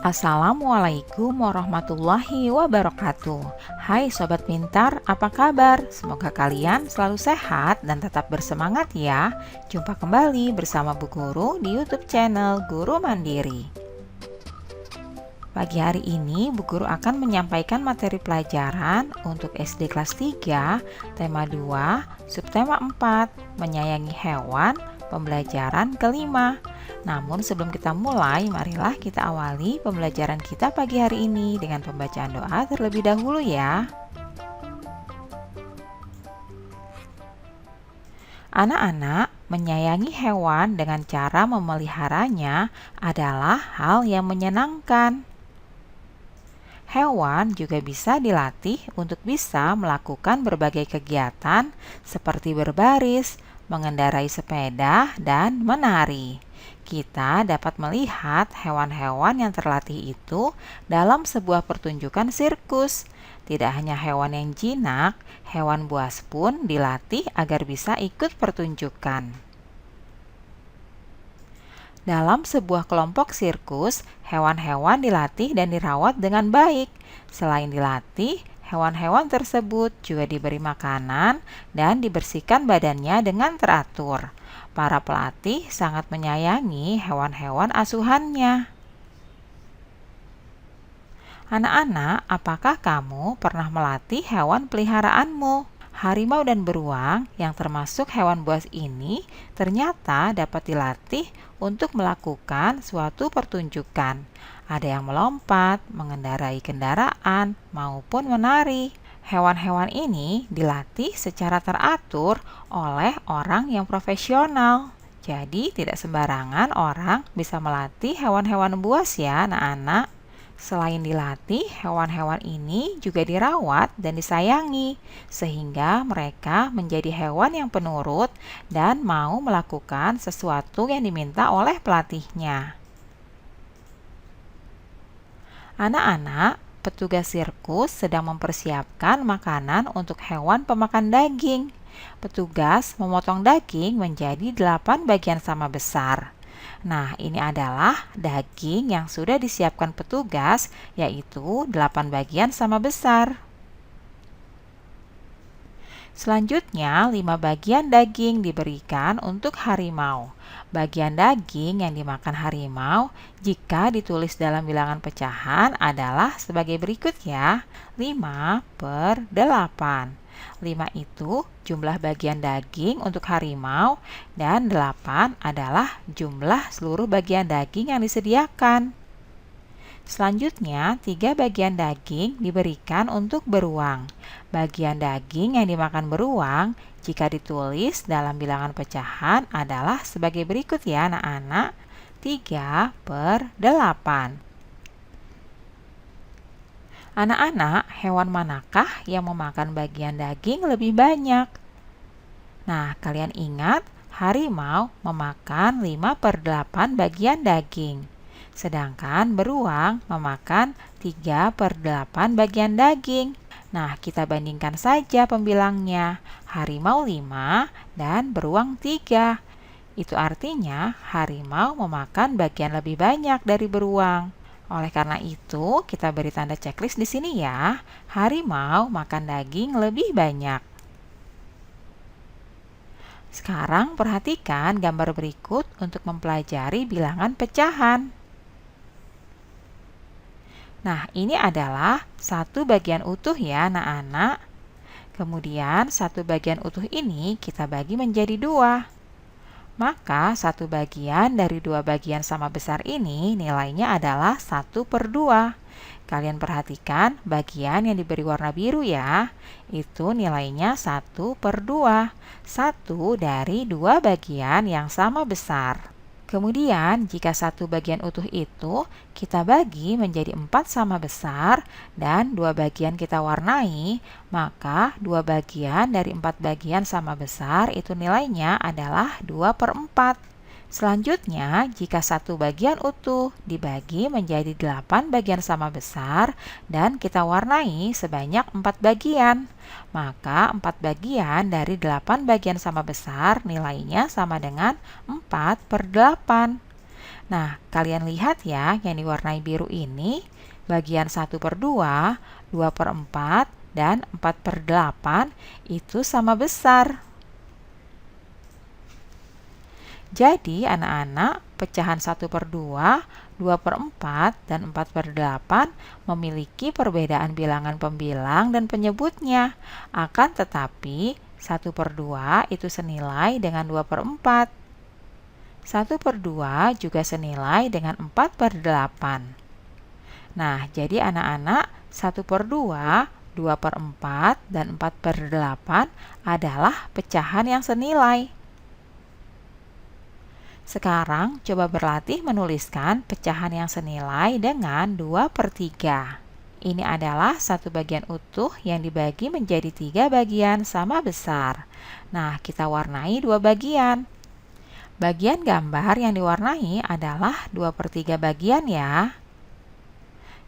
Assalamualaikum warahmatullahi wabarakatuh. Hai sobat pintar, apa kabar? Semoga kalian selalu sehat dan tetap bersemangat ya. Jumpa kembali bersama Bu Guru di YouTube channel Guru Mandiri. Pagi hari ini Bu Guru akan menyampaikan materi pelajaran untuk SD kelas 3, tema 2, subtema 4, menyayangi hewan, pembelajaran kelima. Namun sebelum kita mulai, marilah kita awali pembelajaran kita pagi hari ini dengan pembacaan doa terlebih dahulu ya. Anak-anak, menyayangi hewan dengan cara memeliharanya adalah hal yang menyenangkan. Hewan juga bisa dilatih untuk bisa melakukan berbagai kegiatan seperti berbaris, mengendarai sepeda, dan menari. Kita dapat melihat hewan-hewan yang terlatih itu dalam sebuah pertunjukan sirkus. Tidak hanya hewan yang jinak, hewan buas pun dilatih agar bisa ikut pertunjukan. Dalam sebuah kelompok sirkus, hewan-hewan dilatih dan dirawat dengan baik. Selain dilatih, hewan-hewan tersebut juga diberi makanan dan dibersihkan badannya dengan teratur. Para pelatih sangat menyayangi hewan-hewan asuhannya. Anak-anak, apakah kamu pernah melatih hewan peliharaanmu? Harimau dan beruang yang termasuk hewan buas ini ternyata dapat dilatih untuk melakukan suatu pertunjukan. Ada yang melompat, mengendarai kendaraan, maupun menari. Hewan-hewan ini dilatih secara teratur oleh orang yang profesional. Jadi tidak sembarangan orang bisa melatih hewan-hewan buas ya anak-anak. Selain dilatih, hewan-hewan ini juga dirawat dan disayangi, sehingga mereka menjadi hewan yang penurut dan mau melakukan sesuatu yang diminta oleh pelatihnya. Anak-anak, petugas sirkus sedang mempersiapkan makanan untuk hewan pemakan daging. Petugas memotong daging menjadi 8 bagian sama besar. Nah, ini adalah daging yang sudah disiapkan petugas, yaitu 8 bagian sama besar. Selanjutnya, 5 bagian daging diberikan untuk harimau. Bagian daging yang dimakan harimau jika ditulis dalam bilangan pecahan adalah sebagai berikut ya, 5/8. 5 itu jumlah bagian daging untuk harimau dan 8 adalah jumlah seluruh bagian daging yang disediakan. Selanjutnya, 3 bagian daging diberikan untuk beruang. Bagian daging yang dimakan beruang jika ditulis dalam bilangan pecahan adalah sebagai berikut ya anak-anak, 3/8. Anak-anak, hewan manakah yang memakan bagian daging lebih banyak? Nah, kalian ingat, harimau memakan 5/8 bagian daging. Sedangkan beruang memakan 3/8 bagian daging. Nah, kita bandingkan saja pembilangnya. Harimau 5 dan beruang 3. Itu artinya harimau memakan bagian lebih banyak dari beruang. Oleh karena itu, kita beri tanda checklist di sini ya. Harimau makan daging lebih banyak. Sekarang perhatikan gambar berikut untuk mempelajari bilangan pecahan. Nah, ini adalah satu bagian utuh ya anak-anak. Kemudian satu bagian utuh ini kita bagi menjadi 2. Maka satu bagian dari 2 bagian sama besar ini nilainya adalah 1/2. Kalian perhatikan bagian yang diberi warna biru ya. Itu nilainya 1/2. 1 dari 2 bagian yang sama besar. Kemudian, jika satu bagian utuh itu kita bagi menjadi 4 sama besar dan 2 bagian kita warnai, maka 2 bagian dari 4 bagian sama besar itu nilainya adalah 2/4. Selanjutnya, jika satu bagian utuh dibagi menjadi 8 bagian sama besar dan kita warnai sebanyak 4 bagian, maka 4 bagian dari 8 bagian sama besar nilainya sama dengan 4/8. Nah, kalian lihat ya, yang diwarnai biru ini, bagian 1/2, 2/4, dan 4/8 itu sama besar. Jadi, anak-anak, pecahan 1/2, 2/4, dan 4/8 memiliki perbedaan bilangan pembilang dan penyebutnya. Akan tetapi, 1/2 itu senilai dengan 2/4. 1/2 juga senilai dengan 4/8. Nah, jadi anak-anak, 1/2, 2/4, dan 4/8 adalah pecahan yang senilai. Sekarang, coba berlatih menuliskan pecahan yang senilai dengan 2/3. Ini adalah satu bagian utuh yang dibagi menjadi 3 bagian sama besar. Nah, kita warnai 2 bagian. Bagian gambar yang diwarnai adalah 2/3 bagian ya.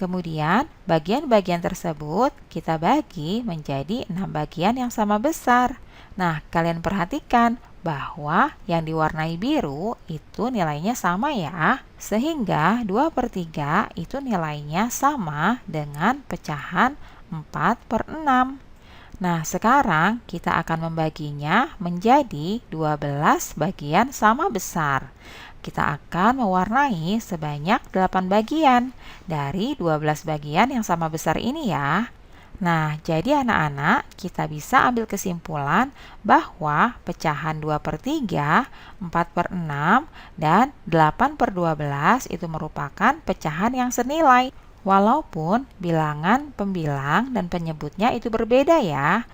Kemudian, bagian-bagian tersebut kita bagi menjadi 6 bagian yang sama besar. Nah, kalian perhatikan bahwa yang diwarnai biru itu nilainya sama ya, sehingga 2/3 itu nilainya sama dengan pecahan 4/6. Nah, sekarang kita akan membaginya menjadi 12 bagian sama besar. Kita akan mewarnai sebanyak 8 bagian dari 12 bagian yang sama besar ini ya. Nah, jadi anak-anak, kita bisa ambil kesimpulan bahwa pecahan 2/3, 4/6, dan 8/12 itu merupakan pecahan yang senilai. Walaupun bilangan pembilang dan penyebutnya itu berbeda ya.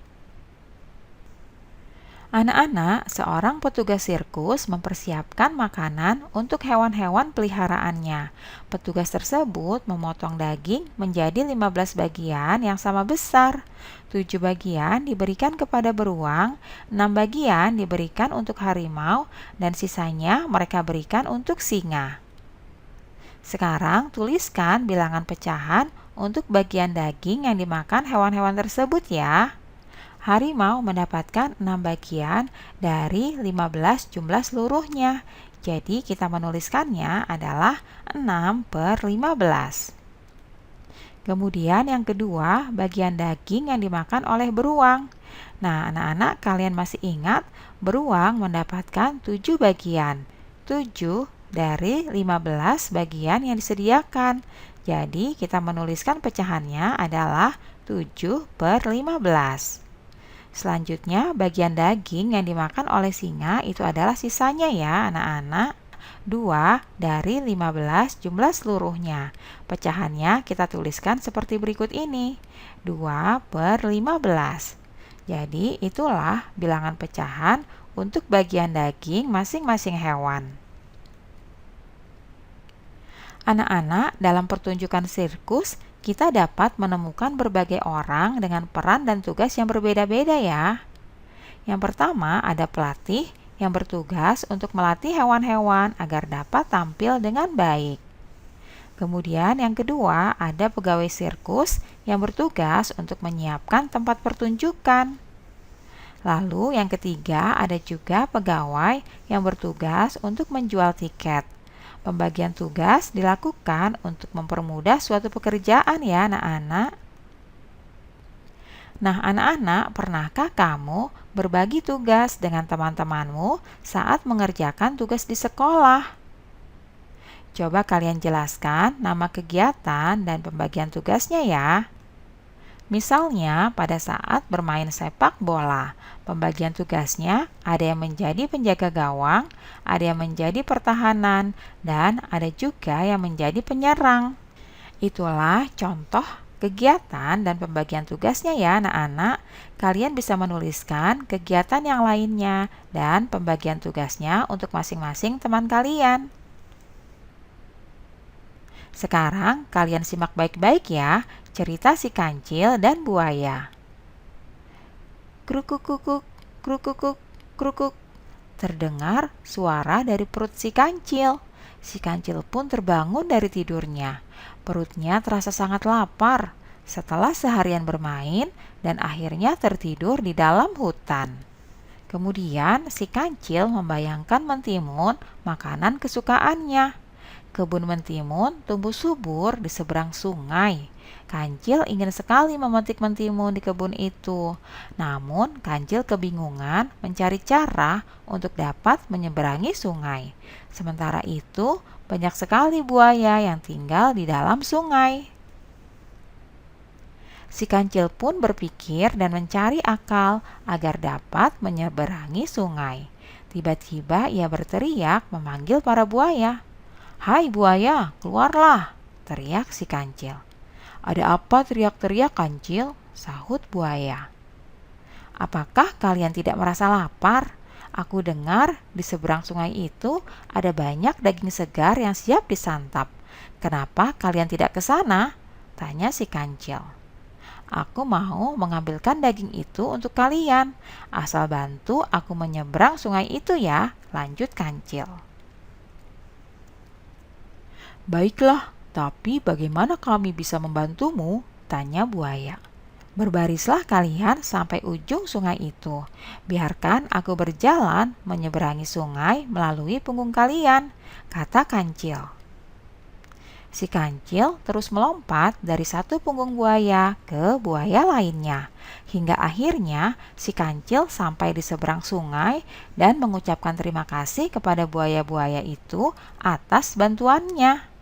Anak-anak, seorang petugas sirkus mempersiapkan makanan untuk hewan-hewan peliharaannya. Petugas tersebut memotong daging menjadi 15 bagian yang sama besar. 7 bagian diberikan kepada beruang, 6 bagian diberikan untuk harimau, dan sisanya mereka berikan untuk singa. Sekarang, tuliskan bilangan pecahan untuk bagian daging yang dimakan hewan-hewan tersebut ya. Harimau mendapatkan 6 bagian dari 15 jumlah seluruhnya. Jadi kita menuliskannya adalah 6/15. Kemudian yang kedua, bagian daging yang dimakan oleh beruang. Nah, anak-anak, kalian masih ingat beruang mendapatkan 7 bagian. 7 dari 15 bagian yang disediakan. Jadi kita menuliskan pecahannya adalah 7/15. Selanjutnya, bagian daging yang dimakan oleh singa itu adalah sisanya ya, anak-anak. 2 dari 15 jumlah seluruhnya. Pecahannya kita tuliskan seperti berikut ini. 2/15. Jadi, itulah bilangan pecahan untuk bagian daging masing-masing hewan. Anak-anak, dalam pertunjukan sirkus, kita dapat menemukan berbagai orang dengan peran dan tugas yang berbeda-beda ya. Yang pertama, ada pelatih yang bertugas untuk melatih hewan-hewan agar dapat tampil dengan baik. Kemudian yang kedua, ada pegawai sirkus yang bertugas untuk menyiapkan tempat pertunjukan. Lalu yang ketiga, ada juga pegawai yang bertugas untuk menjual tiket. Pembagian tugas dilakukan untuk mempermudah suatu pekerjaan ya anak-anak. Nah, anak-anak, pernahkah kamu berbagi tugas dengan teman-temanmu saat mengerjakan tugas di sekolah? Coba kalian jelaskan nama kegiatan dan pembagian tugasnya ya. Misalnya, pada saat bermain sepak bola, pembagian tugasnya ada yang menjadi penjaga gawang, ada yang menjadi pertahanan, dan ada juga yang menjadi penyerang. Itulah contoh kegiatan dan pembagian tugasnya ya anak-anak. Kalian bisa menuliskan kegiatan yang lainnya dan pembagian tugasnya untuk masing-masing teman kalian. Sekarang kalian simak baik-baik ya cerita si kancil dan buaya. Krukukukuk, krukukuk, krukuk. Terdengar suara dari perut si kancil. Si kancil pun terbangun dari tidurnya. Perutnya terasa sangat lapar setelah seharian bermain dan akhirnya tertidur di dalam hutan. Kemudian si kancil membayangkan mentimun makanan kesukaannya. Kebun mentimun tumbuh subur di seberang sungai. Kancil ingin sekali memetik mentimun di kebun itu. Namun, Kancil kebingungan mencari cara untuk dapat menyeberangi sungai. Sementara itu, banyak sekali buaya yang tinggal di dalam sungai. Si Kancil pun berpikir dan mencari akal agar dapat menyeberangi sungai. Tiba-tiba ia berteriak memanggil para buaya. "Hai buaya, keluarlah!" teriak si Kancil. "Ada apa teriak-teriak, Kancil?" sahut buaya. "Apakah kalian tidak merasa lapar? Aku dengar di seberang sungai itu ada banyak daging segar yang siap disantap. Kenapa kalian tidak ke sana?" tanya si Kancil. "Aku mau mengambilkan daging itu untuk kalian. Asal bantu aku menyeberang sungai itu ya," lanjut Kancil. "Baiklah, tapi bagaimana kami bisa membantumu?" tanya buaya. "Berbarislah kalian sampai ujung sungai itu. Biarkan aku berjalan menyeberangi sungai melalui punggung kalian," kata Kancil. Si Kancil terus melompat dari satu punggung buaya ke buaya lainnya, hingga akhirnya si Kancil sampai di seberang sungai dan mengucapkan terima kasih kepada buaya-buaya itu atas bantuannya.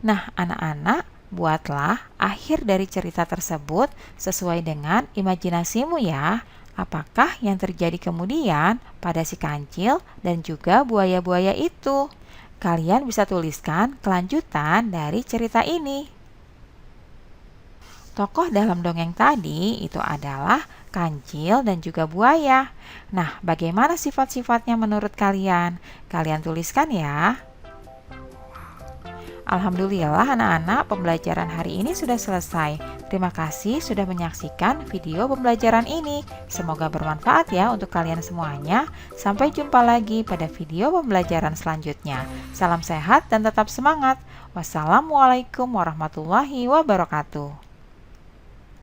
Nah, anak-anak, buatlah akhir dari cerita tersebut sesuai dengan imajinasimu ya. Apakah yang terjadi kemudian pada si Kancil dan juga buaya-buaya itu? Kalian bisa tuliskan kelanjutan dari cerita ini. Tokoh dalam dongeng tadi itu adalah Kancil dan juga buaya. Nah, bagaimana sifat-sifatnya menurut kalian? Kalian tuliskan ya. Alhamdulillah anak-anak, pembelajaran hari ini sudah selesai. Terima kasih sudah menyaksikan video pembelajaran ini. Semoga bermanfaat ya untuk kalian semuanya. Sampai jumpa lagi pada video pembelajaran selanjutnya. Salam sehat dan tetap semangat. Wassalamualaikum warahmatullahi wabarakatuh.